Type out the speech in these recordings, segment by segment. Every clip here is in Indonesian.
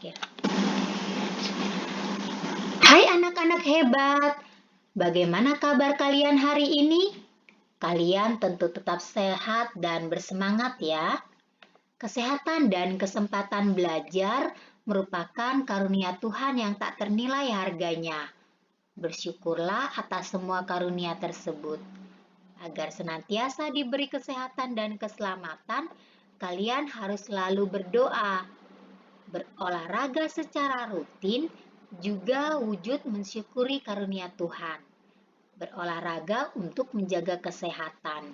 Oke. Hai anak-anak hebat, bagaimana kabar kalian hari ini? Kalian tentu tetap sehat dan bersemangat ya. Kesehatan dan kesempatan belajar merupakan karunia Tuhan yang tak ternilai harganya. Bersyukurlah atas semua karunia tersebut. Agar senantiasa diberi kesehatan dan keselamatan, kalian harus selalu berdoa. Berolahraga secara rutin juga wujud mensyukuri karunia Tuhan. Berolahraga untuk menjaga kesehatan.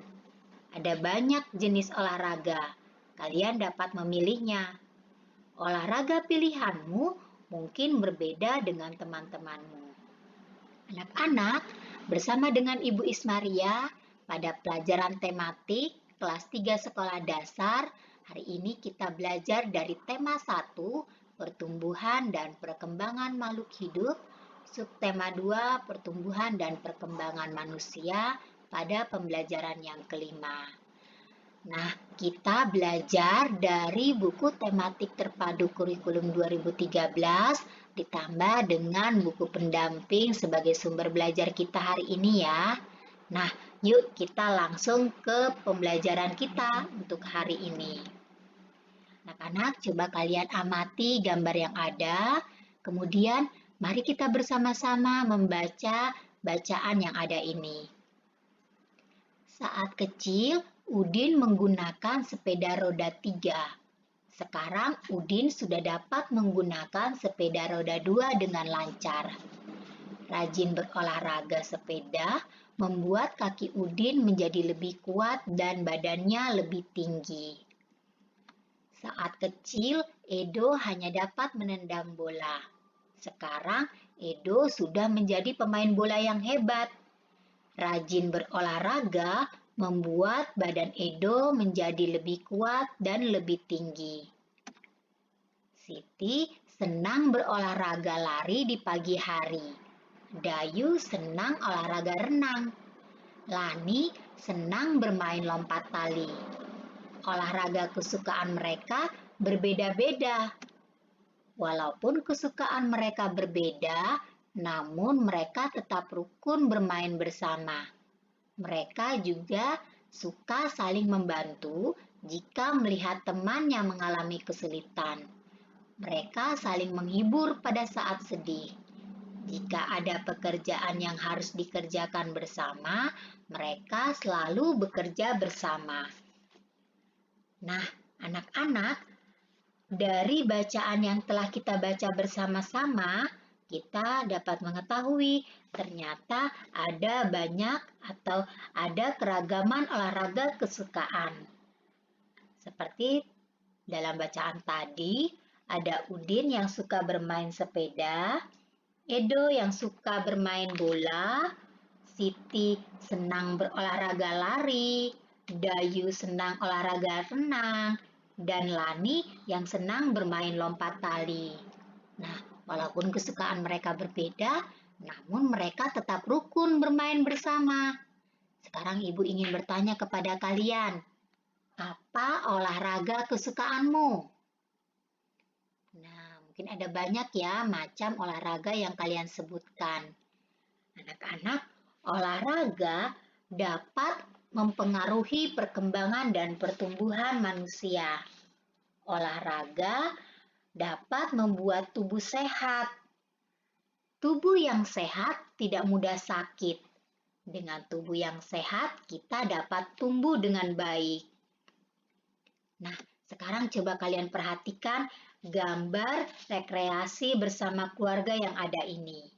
Ada banyak jenis olahraga. Kalian dapat memilihnya. Olahraga pilihanmu mungkin berbeda dengan teman-temanmu. Anak-anak, bersama dengan Ibu Ismaria pada pelajaran tematik kelas 3 sekolah dasar, hari ini kita belajar dari tema 1, pertumbuhan dan perkembangan makhluk hidup, subtema 2, pertumbuhan dan perkembangan manusia pada pembelajaran yang kelima. Nah, kita belajar dari buku tematik terpadu kurikulum 2013 ditambah dengan buku pendamping sebagai sumber belajar kita hari ini ya. Nah, yuk kita langsung ke pembelajaran kita untuk hari ini. Anak-anak, coba kalian amati gambar yang ada. Kemudian, mari kita bersama-sama membaca bacaan yang ada ini. Saat kecil, Udin menggunakan sepeda roda 3. Sekarang Udin sudah dapat menggunakan sepeda roda 2 dengan lancar. Rajin berolahraga sepeda membuat kaki Udin menjadi lebih kuat dan badannya lebih tinggi. Saat kecil, Edo hanya dapat menendang bola. Sekarang, Edo sudah menjadi pemain bola yang hebat. Rajin berolahraga membuat badan Edo menjadi lebih kuat dan lebih tinggi. Siti senang berolahraga lari di pagi hari. Dayu senang olahraga renang. Lani senang bermain lompat tali. Olahraga kesukaan mereka berbeda-beda. Walaupun kesukaan mereka berbeda, namun mereka tetap rukun bermain bersama. Mereka juga suka saling membantu jika melihat teman yang mengalami kesulitan. Mereka saling menghibur pada saat sedih. Jika ada pekerjaan yang harus dikerjakan bersama, mereka selalu bekerja bersama. Nah, anak-anak, dari bacaan yang telah kita baca bersama-sama, kita dapat mengetahui ternyata ada banyak atau ada keragaman olahraga kesukaan. Seperti dalam bacaan tadi, ada Udin yang suka bermain sepeda, Edo yang suka bermain bola, Siti senang berolahraga lari, Dayu senang olahraga renang, dan Lani yang senang bermain lompat tali. Nah, walaupun kesukaan mereka berbeda, namun mereka tetap rukun bermain bersama. Sekarang Ibu ingin bertanya kepada kalian, apa olahraga kesukaanmu? Nah, mungkin ada banyak ya macam olahraga yang kalian sebutkan. Anak-anak, olahraga dapat mempengaruhi perkembangan dan pertumbuhan manusia. Olahraga dapat membuat tubuh sehat. Tubuh yang sehat tidak mudah sakit. Dengan tubuh yang sehat, kita dapat tumbuh dengan baik. Nah, sekarang coba kalian perhatikan gambar rekreasi bersama keluarga yang ada ini.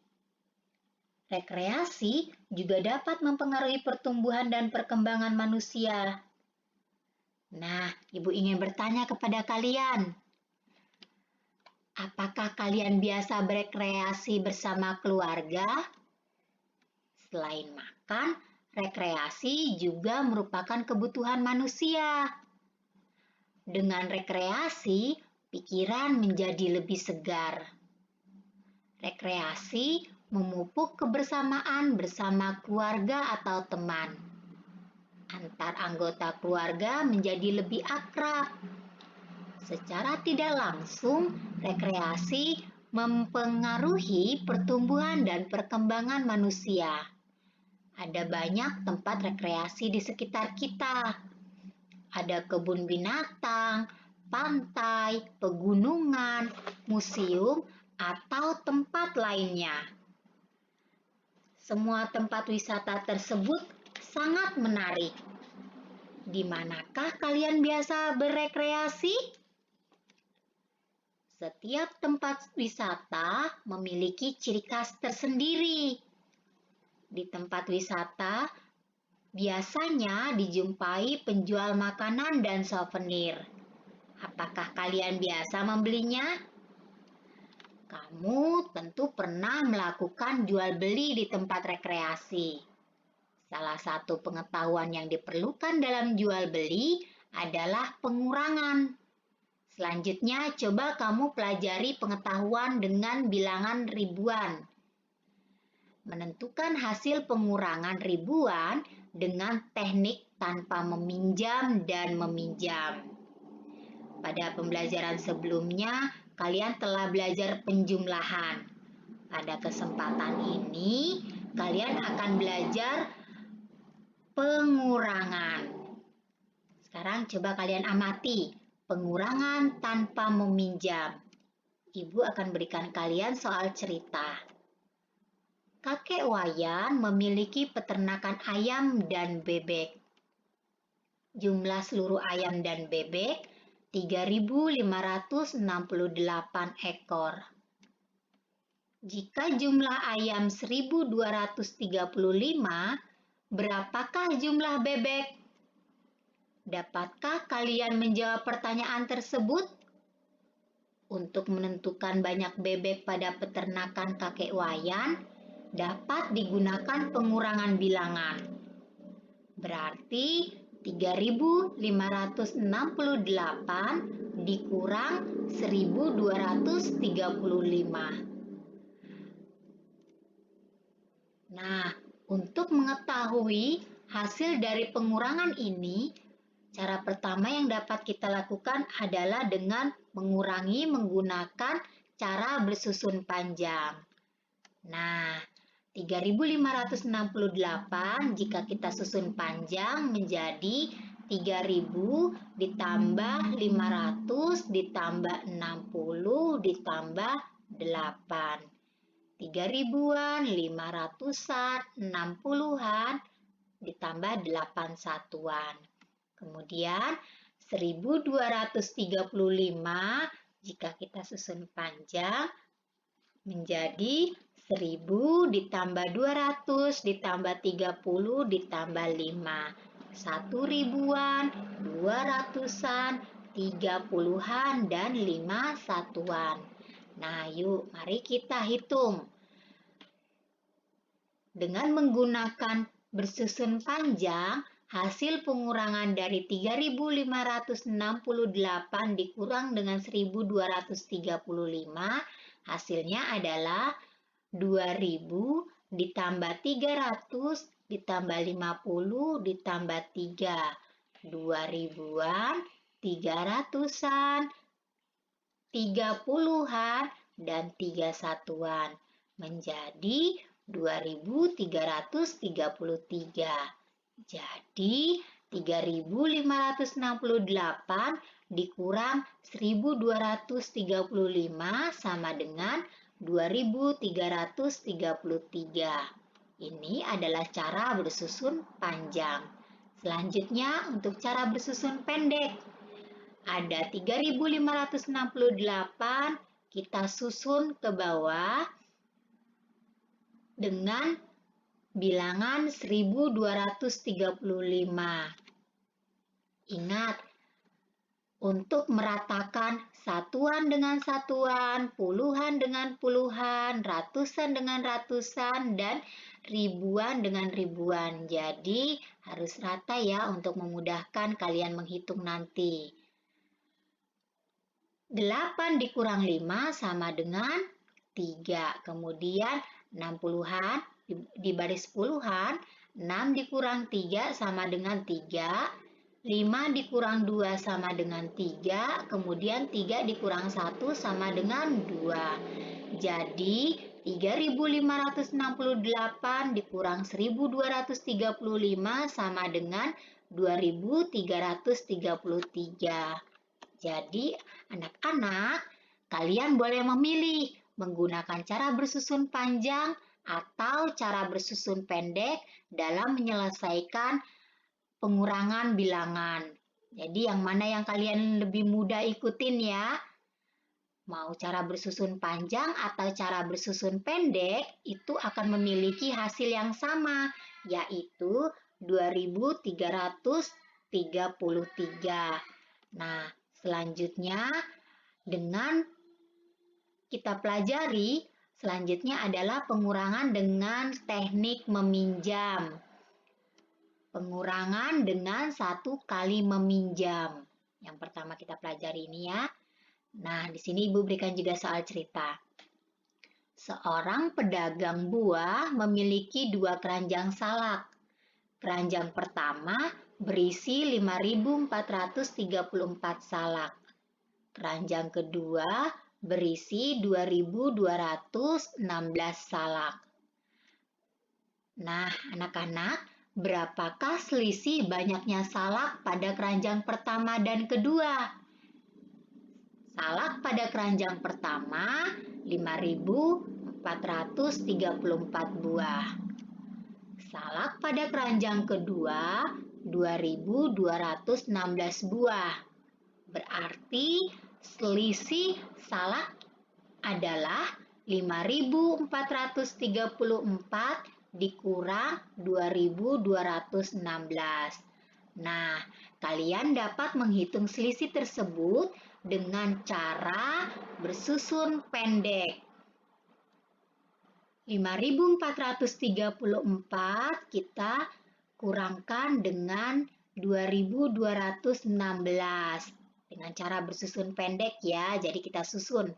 Rekreasi juga dapat mempengaruhi pertumbuhan dan perkembangan manusia. Nah, Ibu ingin bertanya kepada kalian, apakah kalian biasa berekreasi bersama keluarga? Selain makan, rekreasi juga merupakan kebutuhan manusia. Dengan rekreasi, pikiran menjadi lebih segar. Rekreasi memupuk kebersamaan bersama keluarga atau teman. Antar anggota keluarga menjadi lebih akrab. Secara tidak langsung, rekreasi mempengaruhi pertumbuhan dan perkembangan manusia. Ada banyak tempat rekreasi di sekitar kita. Ada kebun binatang, pantai, pegunungan, museum, atau tempat lainnya. Semua tempat wisata tersebut sangat menarik. Di manakah kalian biasa berekreasi? Setiap tempat wisata memiliki ciri khas tersendiri. Di tempat wisata, biasanya dijumpai penjual makanan dan souvenir. Apakah kalian biasa membelinya? Kamu tentu pernah melakukan jual beli di tempat rekreasi. Salah satu pengetahuan yang diperlukan dalam jual beli adalah pengurangan. Selanjutnya, coba kamu pelajari pengetahuan dengan bilangan ribuan. Menentukan hasil pengurangan ribuan dengan teknik tanpa meminjam dan meminjam. Pada pembelajaran sebelumnya, kalian telah belajar penjumlahan. Pada kesempatan ini, kalian akan belajar pengurangan. Sekarang coba kalian amati pengurangan tanpa meminjam. Ibu akan berikan kalian soal cerita. Kakek Wayan memiliki peternakan ayam dan bebek. Jumlah seluruh ayam dan bebek 3.568 ekor. Jika jumlah ayam 1.235, berapakah jumlah bebek? Dapatkah kalian menjawab pertanyaan tersebut? Untuk menentukan banyak bebek pada peternakan kakek Wayan, dapat digunakan pengurangan bilangan. Berarti 3.568 dikurang 1.235. Nah, untuk mengetahui hasil dari pengurangan ini, cara pertama yang dapat kita lakukan adalah dengan mengurangi menggunakan cara bersusun panjang. Nah, 3.568 jika kita susun panjang menjadi 3.000 ditambah 500 ditambah 60 ditambah 8. 3.000-an, 500-an, 60-an ditambah 8 satuan. Kemudian 1.235 jika kita susun panjang menjadi 1.000 ditambah 200 ditambah 30 ditambah 5. 1.000-an, 200-an, 30-an, dan 5 satuan. Nah, yuk mari kita hitung. Dengan menggunakan bersusun panjang, hasil pengurangan dari 3.568 dikurang dengan 1.235, hasilnya adalah 2.000 ditambah 300 ditambah 50 ditambah 3. 2.000-an, 300-an, 30-an, dan 3 satuan. Menjadi 2.333. Jadi 3.568 dikurang 1.235 sama dengan 2.333. Ini adalah cara bersusun panjang. Selanjutnya untuk cara bersusun pendek. Ada 3.568, kita susun ke bawah dengan bilangan 1.235. Ingat, untuk meratakan satuan dengan satuan, puluhan dengan puluhan, ratusan dengan ratusan, dan ribuan dengan ribuan. Jadi, harus rata ya untuk memudahkan kalian menghitung nanti. 8 dikurang 5 sama dengan 3. Kemudian 60-an di baris puluhan, 6 dikurang 3 sama dengan 3. 5 dikurang 2 sama dengan 3, kemudian 3 dikurang 1 sama dengan 2. Jadi, 3.568 dikurang 1.235 sama dengan 2.333. Jadi, anak-anak, kalian boleh memilih menggunakan cara bersusun panjang atau cara bersusun pendek dalam menyelesaikan pengurangan bilangan. Jadi yang mana yang kalian lebih mudah ikutin ya? Mau cara bersusun panjang atau cara bersusun pendek, itu akan memiliki hasil yang sama, yaitu 2.333. Nah, selanjutnya dengan kita pelajari, selanjutnya adalah pengurangan dengan teknik meminjam. Pengurangan dengan 1 kali meminjam. Yang pertama kita pelajari ini ya. Nah, di sini Ibu berikan juga soal cerita. Seorang pedagang buah memiliki 2 keranjang salak. Keranjang pertama berisi 5.434 salak. Keranjang kedua berisi 2.216 salak. Nah, anak-anak, berapakah selisih banyaknya salak pada keranjang pertama dan kedua? Salak pada keranjang pertama 5.434 buah. Salak pada keranjang kedua 2.216 buah. Berarti selisih salak adalah 5.434 dikurang 2.216. Nah, kalian dapat menghitung selisih tersebut dengan cara bersusun pendek. 5.434 kita kurangkan dengan 2.216 dengan cara bersusun pendek ya. Jadi kita susun.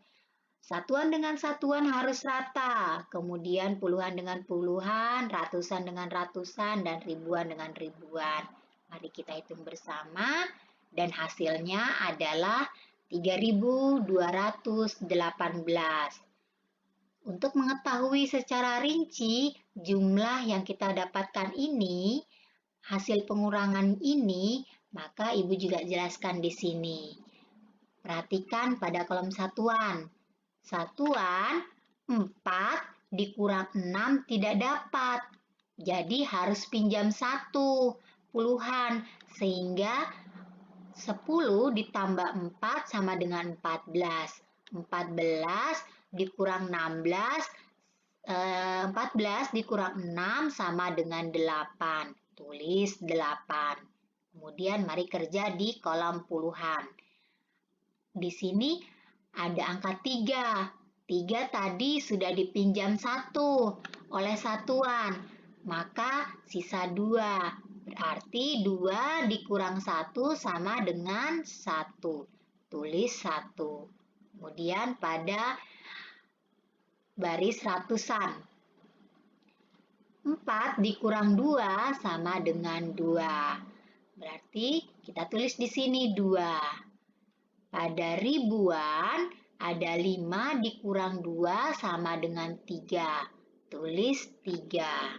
Satuan dengan satuan harus rata, kemudian puluhan dengan puluhan, ratusan dengan ratusan, dan ribuan dengan ribuan. Mari kita hitung bersama, dan hasilnya adalah 3.218. Untuk mengetahui secara rinci jumlah yang kita dapatkan ini, hasil pengurangan ini, maka Ibu juga jelaskan di sini. Perhatikan pada kolom satuan. Satuan 4 dikurang 6 tidak dapat. Jadi harus pinjam 1 puluhan sehingga 10 ditambah 4 sama dengan 14. 14 dikurang 16, 14 dikurang 6 sama dengan 8. Tulis 8. Kemudian mari kerja di kolom puluhan. Di sini ada angka 3. 3 tadi sudah dipinjam 1 oleh satuan, maka sisa 2. Berarti 2 dikurang 1 sama dengan 1. Tulis 1. Kemudian pada baris ratusan. 4 dikurang 2 sama dengan 2. Berarti kita tulis di sini 2. Pada ribuan, ada 5 dikurang 2 sama dengan 3. Tulis 3.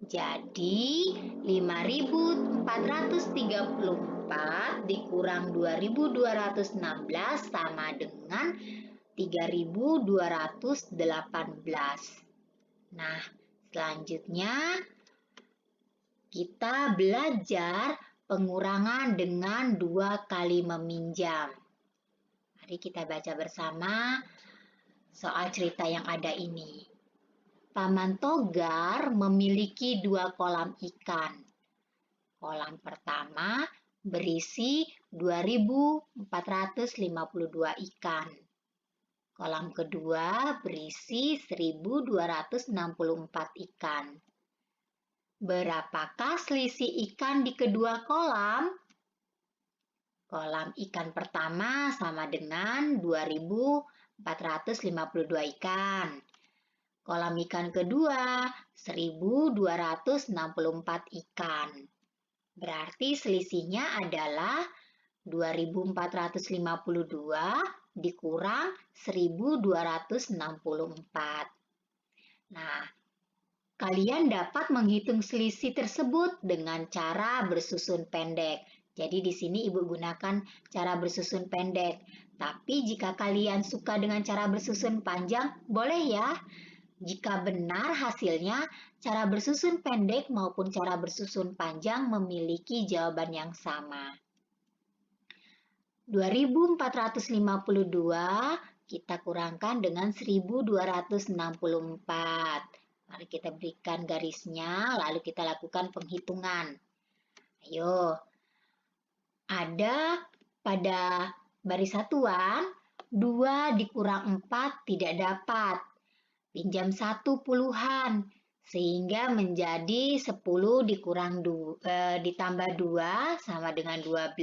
Jadi, 5.434 dikurang 2.216 sama dengan 3.218. Nah, selanjutnya kita belajar pengurangan dengan 2 kali meminjam. Mari kita baca bersama soal cerita yang ada ini. Paman Togar memiliki 2 kolam ikan. Kolam pertama berisi 2.452 ikan. Kolam kedua berisi 1.264 ikan. Berapakah selisih ikan di kedua kolam? Kolam ikan pertama sama dengan 2.452 ikan. Kolam ikan kedua 1.264 ikan. Berarti selisihnya adalah 2.452 dikurang 1.264. Nah, kalian dapat menghitung selisih tersebut dengan cara bersusun pendek. Jadi di sini Ibu gunakan cara bersusun pendek. Tapi jika kalian suka dengan cara bersusun panjang, boleh ya. Jika benar hasilnya, cara bersusun pendek maupun cara bersusun panjang memiliki jawaban yang sama. 2.452 kita kurangkan dengan 1.264. Mari kita berikan garisnya, lalu kita lakukan penghitungan. Ayo, ada pada baris satuan, 2 dikurang 4 tidak dapat. Pinjam 1 puluhan, sehingga menjadi 10 ditambah 2 sama dengan 12.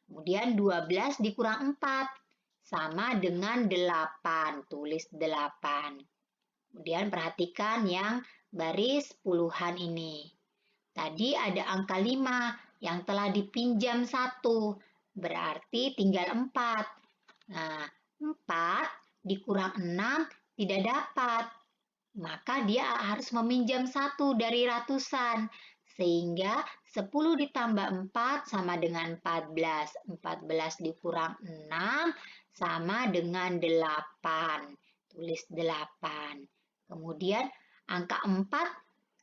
Kemudian 12 dikurang 4 sama dengan 8, tulis 8. Kemudian perhatikan yang baris puluhan ini. Tadi ada angka 5 yang telah dipinjam 1, berarti tinggal 4. Nah, 4 dikurang 6 tidak dapat. Maka dia harus meminjam 1 dari ratusan. Sehingga 10 ditambah 4 sama dengan 14. 14 dikurang 6 sama dengan 8. Tulis 8. Kemudian angka 4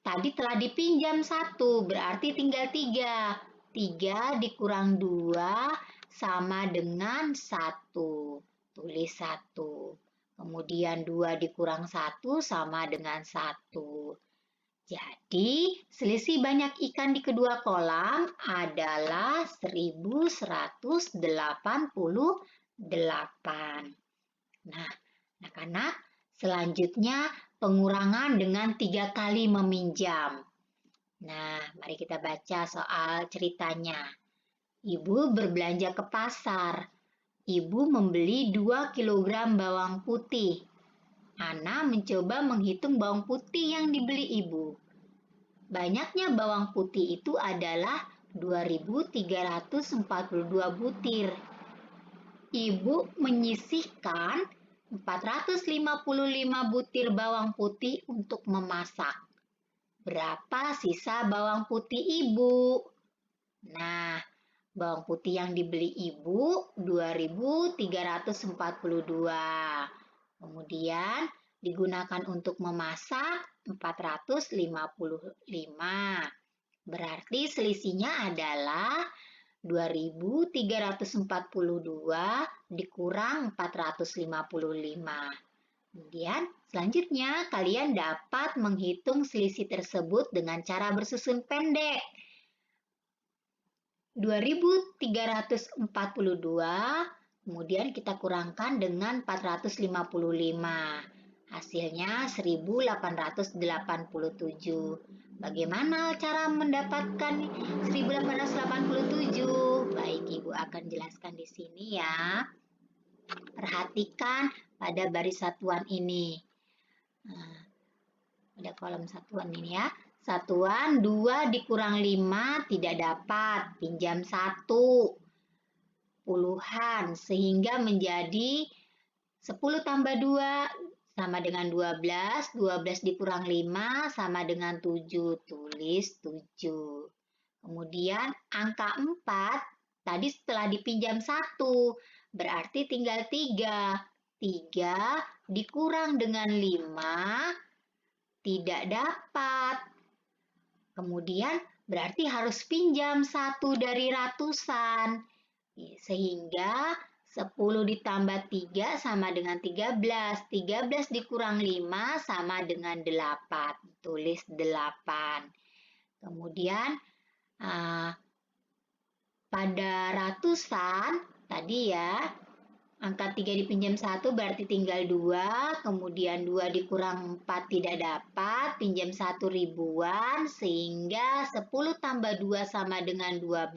tadi telah dipinjam 1, berarti tinggal 3. 3 dikurang 2 sama dengan 1. Tulis 1. Kemudian 2 dikurang 1 sama dengan 1. Jadi, selisih banyak ikan di kedua kolam adalah 1.188. Nah, anak-anak, selanjutnya pengurangan dengan 3 kali meminjam. Nah, mari kita baca soal ceritanya. Ibu berbelanja ke pasar. Ibu membeli 2 kilogram bawang putih. Ana mencoba menghitung bawang putih yang dibeli ibu. Banyaknya bawang putih itu adalah 2.342 butir. Ibu menyisihkan 455 butir bawang putih untuk memasak. Berapa sisa bawang putih ibu? Nah, bawang putih yang dibeli ibu 2.342. Kemudian digunakan untuk memasak 455. Berarti selisihnya adalah 2.342 dikurang 455. Kemudian selanjutnya kalian dapat menghitung selisih tersebut dengan cara bersusun pendek. 2.342 kemudian kita kurangkan dengan 455. Hasilnya 1.887. Bagaimana cara mendapatkan 1.887? Baik, Ibu akan jelaskan di sini ya. Perhatikan pada baris satuan ini. Nah, pada kolom satuan ini ya. Satuan 2 dikurang 5 tidak dapat, pinjam 1 puluhan, sehingga menjadi 10 tambah 2 sama dengan 12, 12 dikurang 5 sama dengan 7, tulis 7. Kemudian angka 4, tadi setelah dipinjam 1, berarti tinggal 3. 3 dikurang dengan 5, tidak dapat. Kemudian berarti harus pinjam 1 dari ratusan. Sehingga 10 ditambah 3 sama dengan 13. 13 dikurang 5 sama dengan 8. Tulis 8. Kemudian pada ratusan tadi ya, angka 3 dipinjam 1 berarti tinggal 2, kemudian 2 dikurang 4 tidak dapat, pinjam 1 ribuan, sehingga 10 tambah 2 sama dengan 12,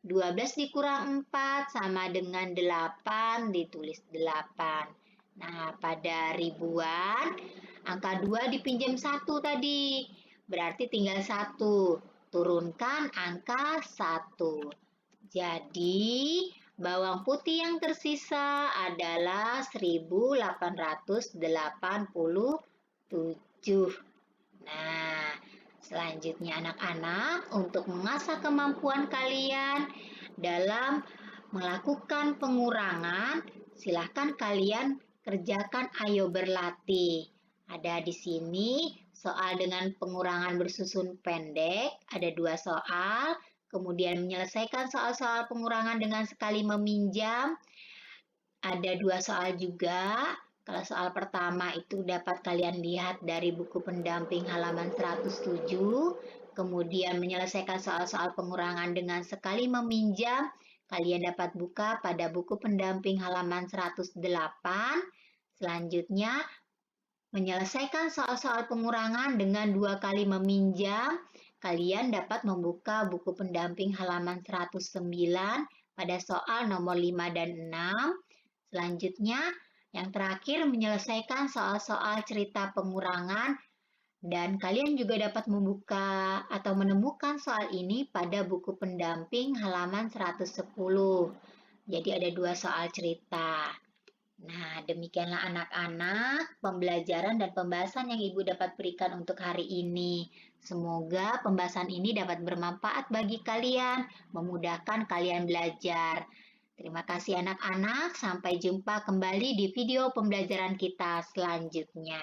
12 dikurang 4 sama dengan 8, ditulis 8. Nah, pada ribuan, angka 2 dipinjam 1 tadi, berarti tinggal 1. turunkan angka 1. Jadi, bawang putih yang tersisa adalah 1887. Nah, selanjutnya anak-anak, untuk mengasah kemampuan kalian dalam melakukan pengurangan, silahkan kalian kerjakan ayo berlatih. Ada di sini soal dengan pengurangan bersusun pendek, ada 2 soal, kemudian menyelesaikan soal-soal pengurangan dengan sekali meminjam, ada 2 soal juga. Kalau soal pertama itu dapat kalian lihat dari buku pendamping halaman 107, kemudian menyelesaikan soal-soal pengurangan dengan sekali meminjam, kalian dapat buka pada buku pendamping halaman 108. Selanjutnya, menyelesaikan soal-soal pengurangan dengan 2 kali meminjam, kalian dapat membuka buku pendamping halaman 109 pada soal nomor 5 dan 6. Selanjutnya, yang terakhir menyelesaikan soal-soal cerita pengurangan dan kalian juga dapat membuka atau menemukan soal ini pada buku pendamping halaman 110. Jadi ada 2 soal cerita. Nah, demikianlah anak-anak pembelajaran dan pembahasan yang Ibu dapat berikan untuk hari ini. Semoga pembahasan ini dapat bermanfaat bagi kalian, memudahkan kalian belajar. Terima kasih anak-anak, sampai jumpa kembali di video pembelajaran kita selanjutnya.